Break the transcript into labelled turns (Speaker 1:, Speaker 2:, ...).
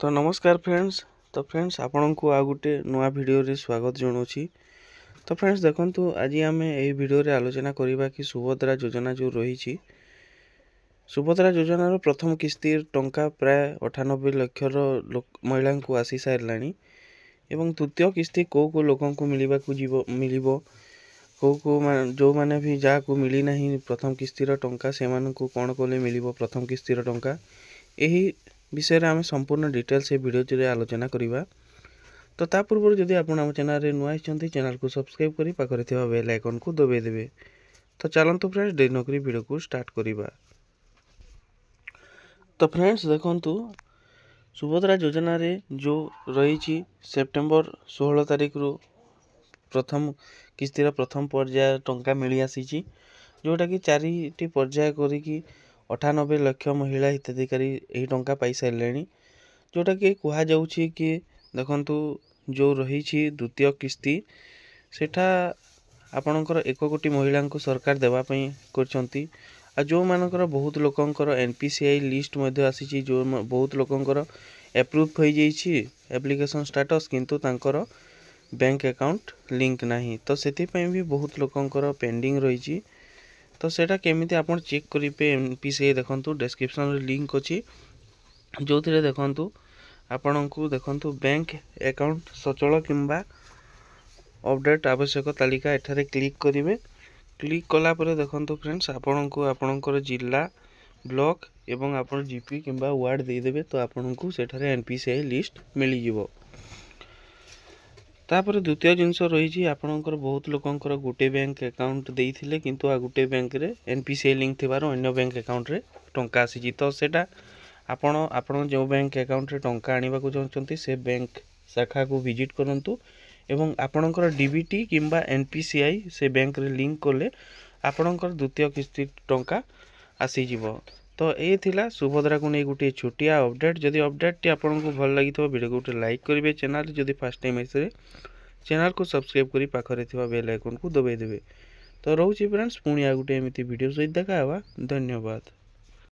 Speaker 1: तो नमस्कार फ्रेंड्स आपण को आ गोटे नुआ वीडियो रे स्वागत जनाऊँगी। तो फ्रेंड्स देखंतु आज आम ए वीडियो रे आलोचना करबा कि सुभद्रा योजना जो रही सुभद्रा योजनार प्रथम किस्ती टंका प्राय 98 लाख महिला को आसी सारानी एवं द्वितीय किस्ती को लोक मिलिबो को जो माने भी जा को मिली नहीं प्रथम किस्तीर टंका से कौन कले मिलिबो प्रथम किस्तीर टंका यही विषय रे आम संपूर्ण डिटेल्स ए वीडियो रे आलोचना करिबा। तो ता पूर्व जदि आपण हम चैनल रे नुआ आइछंती चैनल को सब्सक्राइब करी पाखरे थिबा बेल आइकन को दबाई देबे। तो चलंतु फ्रेंड्स देरी नकरी वीडियो को स्टार्ट करिबा। तो फ्रेंड्स देखंतु सुभद्रा योजना रे जो रही सेप्टेम्बर 16 तारिख रु प्रथम किस्तीर प्रथम पर्याय टंका मिली आसी जोटा कि 4टी पर्याय करी 98 लाख महिला हिताधिकारी यही टंका पाई सारे जोटा कि कह जाऊँगी कि देखंतु जो रही द्वितीय किस्ती सेठा आपणकर 1 कोटी महिला को सरकार देवाई कर जो मानकर बहुत लोकंकर एनपीसीआई लिस्ट आसी जो बहुत लोकंकर एप्रूव हो जाइए एप्लिकेशन स्टेटस किंतु तांकर बैंक अकाउंट लिंक नहीं तो से भी बहुत लोकंकर पेंडिंग रही। तो सेटा केमिति आपण चेक करिपे एनपीसीआई देखंतु डिस्क्रिप्शन रे लिंक अछि जो थिरे देखंतु आपण को देखंतु बैंक अकाउंट सचल किंबा अपडेट आवश्यक तालिका एठारे क्लिक करिवे। क्लिक कला परे देखंतु फ्रेंड्स आपण को आपणकर जिला ब्लॉक एवं आपण जीपी किंबा वार्ड दे देबे तो आपण को सेठारे एनपीसीआई लिस्ट मिली जिवो। तापर द्वितीय जिनस रही आपणकर बहुत लोकंकर गोटे बैंक अकाउंट देइथिले किंतु आ गोटे बैंक रे एनपीसीआई लिंक थिबार अन्य बैंक अकाउंट रे टंका आसी तो सेटा आपण जो बैंक अकाउंट रे टंका आनिबा को चाहछंती से बैंक शाखा को विजिट करंतु एवं आपणकर डीबीटी किंबा एनपीसीआई से बैंक रे लिंक करले आपणकर द्वितीय किस्ती टंका आसी जिवो। तो ये थिला सुभद्रा को नहीं गोटे छोटिया अपडेट जदि अपडेट टी आपन को भल लगी तो वीडियो को गोटे लाइक करेंगे चैनल जदि फर्स्ट टाइम आसे चैनल को सब्सक्राइब करी पाखरे थिबा बेल आइकन को दबाई देबे। तो रोची फ्रेंड्स पुणी आ गोटे एमिति वीडियो सहित देखा धन्यवाद।